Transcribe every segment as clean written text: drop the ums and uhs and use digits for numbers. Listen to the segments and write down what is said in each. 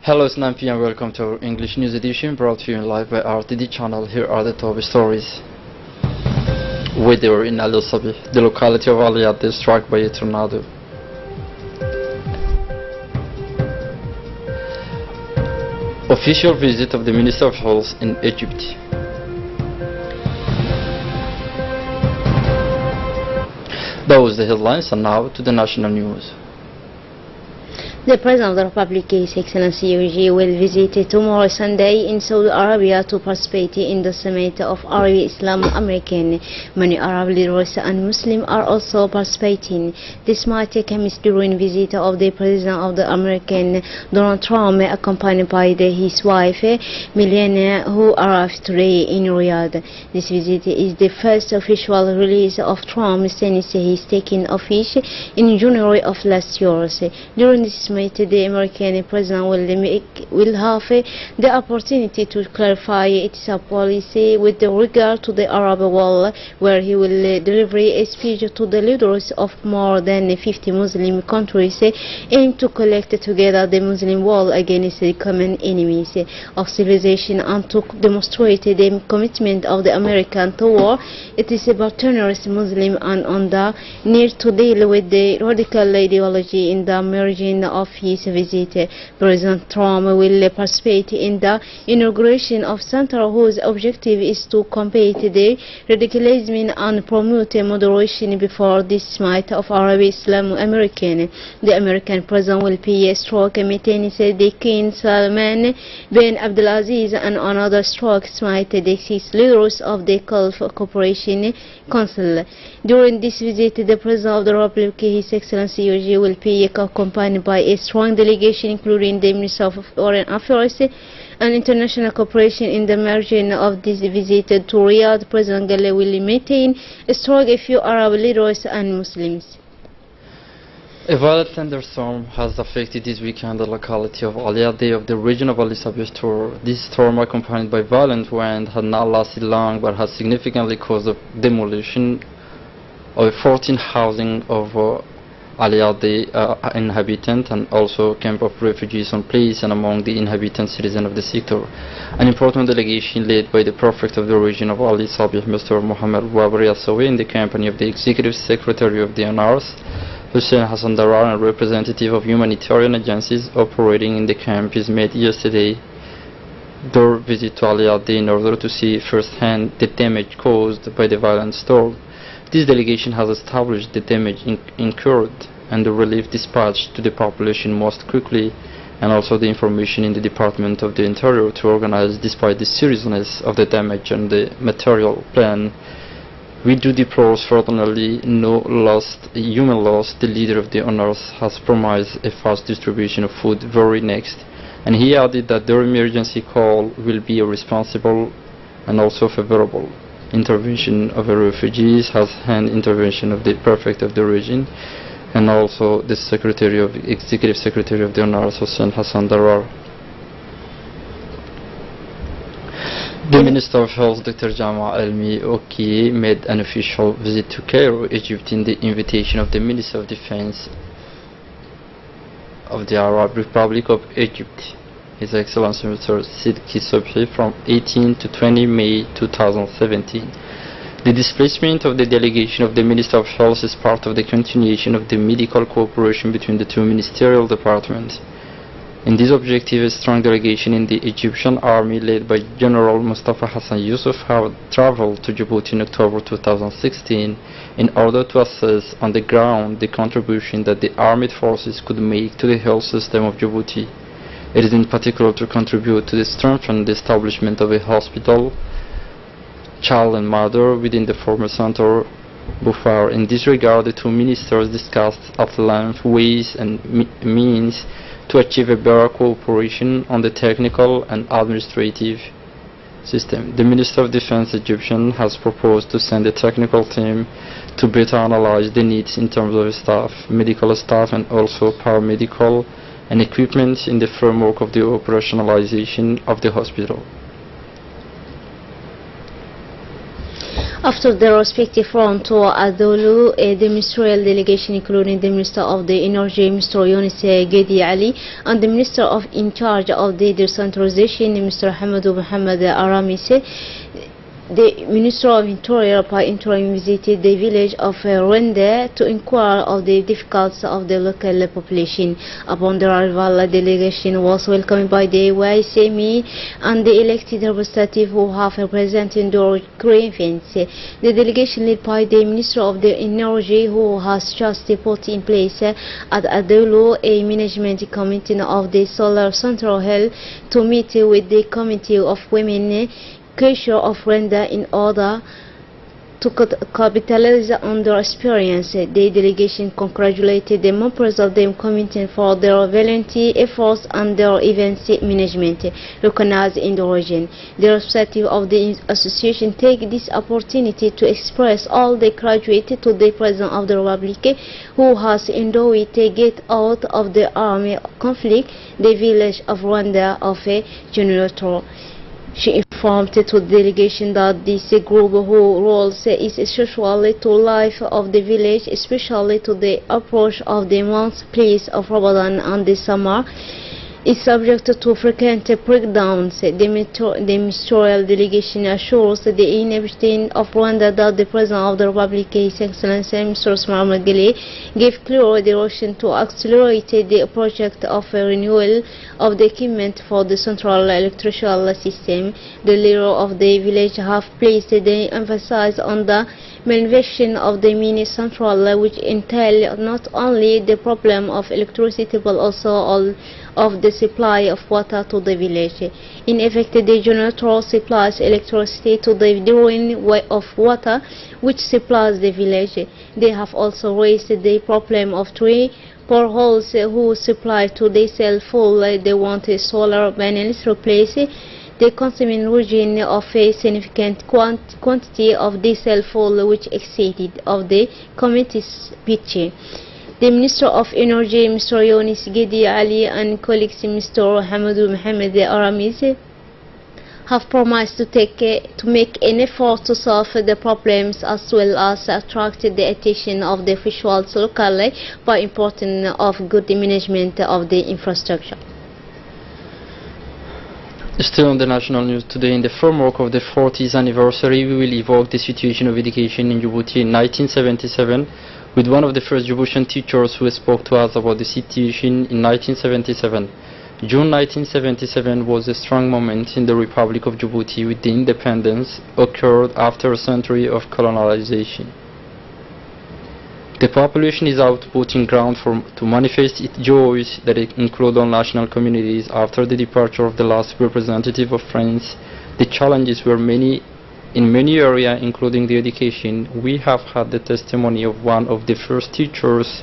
Hello, it's 9 p.m. Welcome to our English news edition brought to you live by RTD channel. Here are the top stories. Weather in Al Sabi, the locality of Aliyat is struck by a tornado. Official visit of the Minister of Health in Egypt. Those the headlines, and now to the national news. The President of the Republic, His Excellency UG, will visit tomorrow Sunday in Saudi Arabia to participate in the summit of Arab Islam American. Many Arab leaders and Muslims are also participating. This might come during visit of the President of the American, Donald Trump, accompanied by his wife, Melania, who arrived today in Riyadh. This visit is the first official release of Trump since his taking office in January of last year. During this the American President will have the opportunity to clarify its policy with regard to the Arab world, where he will deliver a speech to the leaders of more than 50 Muslim countries aimed to collect together the Muslim world against the common enemies of civilization and to demonstrate the commitment of the American toward its partners Muslim and on the need to deal with the radical ideology in the margin of his visit. President Trump will participate in the inauguration of center whose objective is to combat the radicalism and promote moderation before this summit of Arab Islam American. The American President will pay a stroke meeting the King Salman bin Abdulaziz and another stroke summit the 6 leaders of the Gulf Cooperation Council. During this visit, the President of the Republic, His Excellency UG, will be accompanied by a strong delegation including the Minister of Foreign Affairs and International Cooperation. In the margin of this visit to Riyadh, President Anglais will maintain a strong few Arab leaders and Muslims. A violent thunderstorm has affected this weekend the locality of Aliyat of the region of Al Sabi. This storm, accompanied by violent wind, had not lasted long but has significantly caused the demolition of 14 housing of Aliyat inhabitants and also camp of refugees on place and among the inhabitants citizens of the sector. An important delegation led by the prefect of the region of Al Sabi, Mr. Mohammed Wabri Assawi, in the company of the Executive Secretary of the UNRWA, Hussein Hassan Darar, and representative of humanitarian agencies operating in the camp, is made yesterday their visit to Aliyat in order to see firsthand the damage caused by the violent storm. This delegation has established the damage incurred and the relief dispatched to the population most quickly, and also the information in the Department of the Interior to organize despite the seriousness of the damage and the material plan. We do deplore certainly no human loss. The leader of the UNRWA has promised a fast distribution of food very next, and he added that their emergency call will be a responsible and also favorable intervention of the refugees, has hand intervention of the prefect of the region and also the Executive Secretary of the UNRWA, Hussein Hassan Darar. The Minister of Health, Dr. Jama Almi Oki, made an official visit to Cairo, Egypt, in the invitation of the Minister of Defense of the Arab Republic of Egypt, His Excellency Mr. Sidki Sobhi, from 18 to 20 May 2017. The displacement of the delegation of the Minister of Health is part of the continuation of the medical cooperation between the two ministerial departments. In this objective, a strong delegation in the Egyptian army led by General Mustafa Hassan Yusuf have traveled to Djibouti in October 2016 in order to assess on the ground the contribution that the armed forces could make to the health system of Djibouti. It is in particular to contribute to strengthen the establishment of a hospital, child and mother within the former center Bufar. In this regard, the two ministers discussed at length ways and means to achieve a better cooperation on the technical and administrative system. The Minister of Defense Egyptian has proposed to send a technical team to better analyze the needs in terms of staff, medical staff and also paramedical and equipment in the framework of the operationalization of the hospital. After the respective front to Adolu, the ministerial delegation including the Minister of the Energy, Mr. Yunus Gedi Ali, and the Minister in charge of the decentralization, Mr. Hamadou Mohamed Aramise, the Minister of Interior by interim visited the village of Rende to inquire of the difficulties of the local population. Upon the arrival, the delegation was welcomed by the YSME and the elected representatives who have represented their grievances. The delegation led by the Minister of the Energy, who has just put in place at Adolo a management committee of the solar central held to meet with the Committee of Women of Renda in order to capitalize on their experience. The delegation congratulated the members of the committee for their volunteer efforts and their events management recognized in the region. The representative of the association take this opportunity to express all the gratitude to the President of the Republic, who has endeavored to get out of the army conflict the village of Rwanda of a generator. She informed to the delegation that this group whose role is essential to life of the village, especially to the approach of the month place of Ramadan and the summer, is subject to frequent breakdowns. The ministerial delegation assures the inhabitants of Rwanda that the President of the Republic, His Excellency Mr. Mohamed Gili, gave clear direction to accelerate the project of renewal of the equipment for the central electrical system. The leader of the village have placed the emphasis on the manufacturing of the mini central, which entail not only the problem of electricity but also all of the supply of water to the village. In effect, the generator supplies electricity to the drawing of water which supplies the village. They have also raised the problem of three boreholes who supply to the cell full. They want solar panels replaced. The consuming region of a significant quantity of diesel fuel which exceeded of the committee's budget. The Minister of Energy, Mr. Yunus Gedi Ali, and colleagues Mr. Hamadou Mohamed Aramise have promised to make an effort to solve the problems as well as attract the attention of the officials locally by important of good management of the infrastructure. Still on the national news today, in the framework of the 40th anniversary, we will evoke the situation of education in Djibouti in 1977 with one of the first Djiboutian teachers who spoke to us about the situation in 1977. June 1977 was a strong moment in the Republic of Djibouti, with the independence occurred after a century of colonialization. The population is out putting ground to manifest its joys that include all national communities after the departure of the last representative of France. The challenges were many in many areas, including the education. We have had the testimony of one of the first teachers,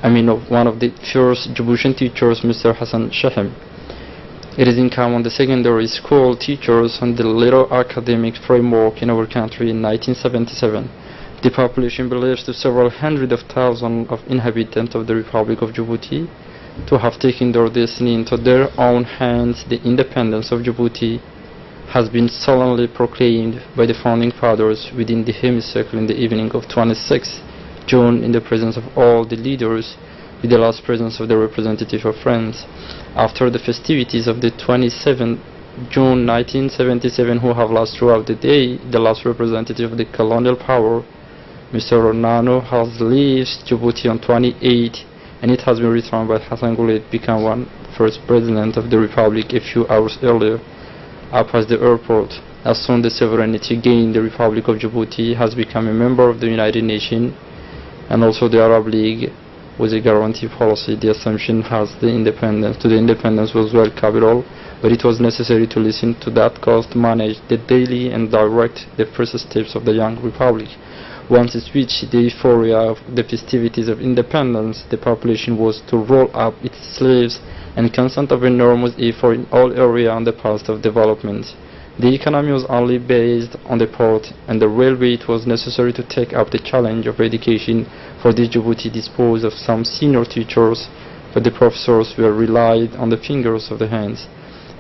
one of the first Djiboutian teachers, Mr. Hassan Shahem. It is income on the secondary school teachers and the little academic framework in our country in 1977. The population belongs to several hundred of thousands of inhabitants of the Republic of Djibouti to have taken their destiny into their own hands. The independence of Djibouti has been solemnly proclaimed by the founding fathers within the hemicycle in the evening of 26 June in the presence of all the leaders, with the last presence of the representative of France. After the festivities of the 27th June 1977, who have lost throughout the day, the last representative of the colonial power, Mr. Ronano, has left Djibouti on 28, and it has been returned by Hassan Goulet, become one first president of the Republic a few hours earlier, up at the airport. As soon as the sovereignty gained, the Republic of Djibouti has become a member of the United Nations and also the Arab League with a guarantee policy. The assumption to the independence was well capital, but it was necessary to listen to that cause to manage the daily and direct the first steps of the young republic. Once it reached the euphoria of the festivities of independence, the population was to roll up its sleeves and consent of enormous effort in all areas on the path of development. The economy was only based on the port, and the railway. It was necessary to take up the challenge of education. For this, Djibouti disposed of some senior teachers, but the professors were relied on the fingers of the hands.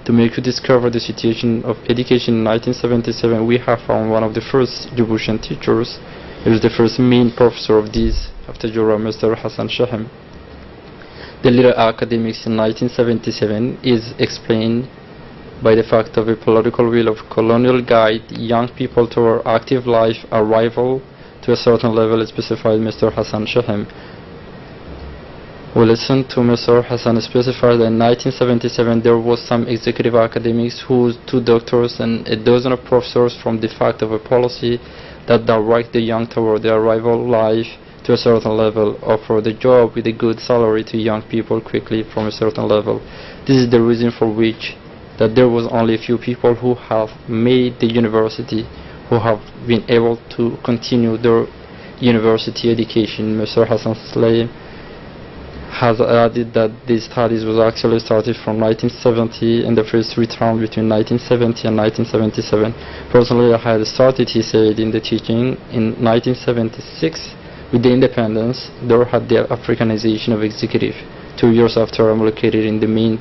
To make you discover the situation of education in 1977, we have found one of the first Djiboutian teachers. He was the first main professor of this after Jura, Mr. Hassan Shahem. The little academics in 1977 is explained by the fact of a political will of colonial guide young people toward active life arrival to a certain level, specified Mr. Hassan Shahem. We listened to Mr. Hassan specify that in 1977 there was some executive academics whose 2 doctors and a dozen of professors from the fact of a policy that direct the young toward their arrival life to a certain level, offer the job with a good salary to young people quickly from a certain level. This is the reason for which that there was only a few people who have made the university, who have been able to continue their university education. Mr. Hassan Slayem has added that these studies was actually started from 1970 and the first return between 1970 and 1977. Personally, I had started, he said, in the teaching in 1976. With the independence, there had the Africanization of executive. 2 years after I'm located in the main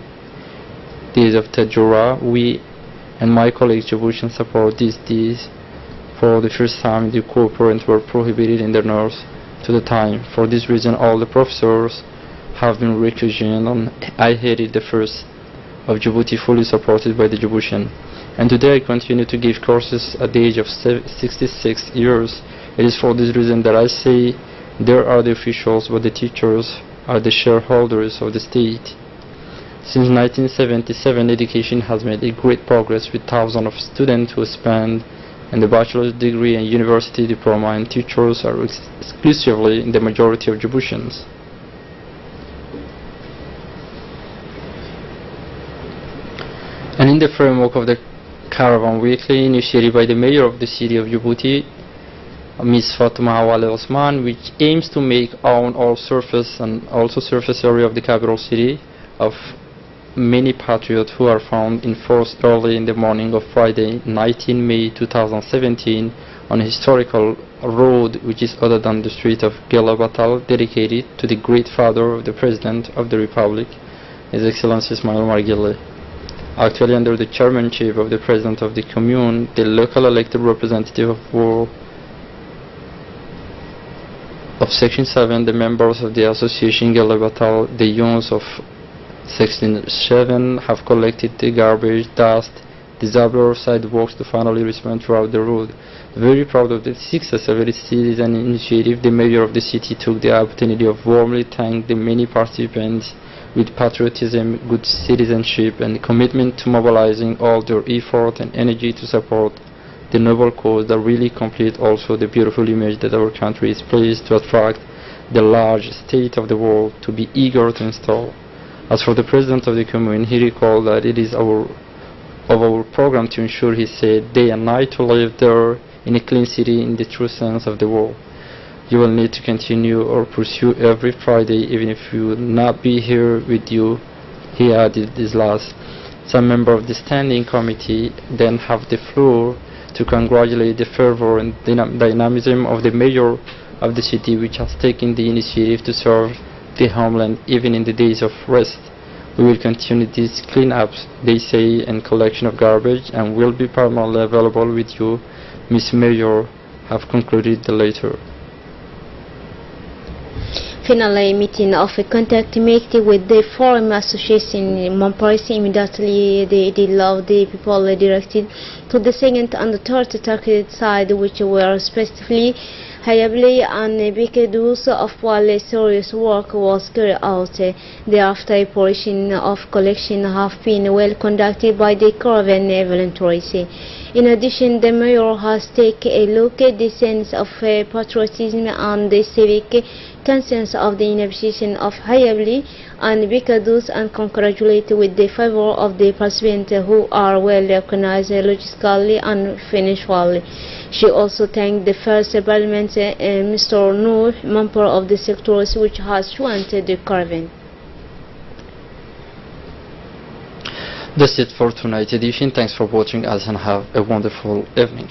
days of Tajura, we and my colleagues Djiboutian support these days. For the first time, the corporate were prohibited in the north to the time. For this reason, all the professors have been recused, and I headed the first of Djibouti, fully supported by the Djiboutian. And today I continue to give courses at the age of 66 years. It is for this reason that I say there are the officials, but the teachers are the shareholders of the state. Since 1977, education has made a great progress with thousands of students who spend in the bachelor's degree and university diploma, and teachers are exclusively in the majority of Djiboutians. And in the framework of the Caravan Weekly initiated by the mayor of the city of Djibouti, Ms. Fatuma Awale Osman, which aims to make all surface and also surface area of the capital city of many patriots who are found in force early in the morning of Friday, 19 May 2017, on a historical road which is other than the street of Gelabatal, dedicated to the great father of the President of the Republic, His Excellency Ismail Margile. Actually, under the chairmanship of the President of the Commune, the local elected representative of Section 7, the members of the Association Gelabatal, the youths of Section 7 have collected the garbage, dust, disabled sidewalks to finally respond throughout the road. Very proud of the success of this citizen initiative, the mayor of the city took the opportunity of warmly thank the many participants with patriotism, good citizenship, and commitment to mobilizing all their effort and energy to support the noble cause that really complete also the beautiful image that our country is pleased to attract the large state of the world to be eager to install. As for the President of the Commune, he recalled that it is our program to ensure, he said, day and night to live there in a clean city in the true sense of the word. You will need to continue or pursue every Friday, even if you will not be here with you, he added this last. Some member of the standing committee then have the floor to congratulate the fervor and dynamism of the mayor of the city, which has taken the initiative to serve the homeland even in the days of rest. We will continue these cleanups, they say, and collection of garbage, and will be permanently available with you, Miss Mayor, have concluded the letter. Finally, meeting of a contact made with the Foreign Association in Montpellier. Immediately they love the people directed to the second and the third targeted side, which were respectively Hayabli and Bikadus, of while serious work was carried out. Thereafter, operation of collection have been well conducted by the caravan volunteers. In addition, the mayor has taken a look at the sense of patriotism and the civic conscience of the inhabitation of Hayabli and Bikadus, and congratulate with the favor of the participants who are well recognized logistically and financially. She also thanked the first parliament, Mr. Noor, member of the sectors which has joined the caravan. That's it for tonight's edition. Thanks for watching us and have a wonderful evening.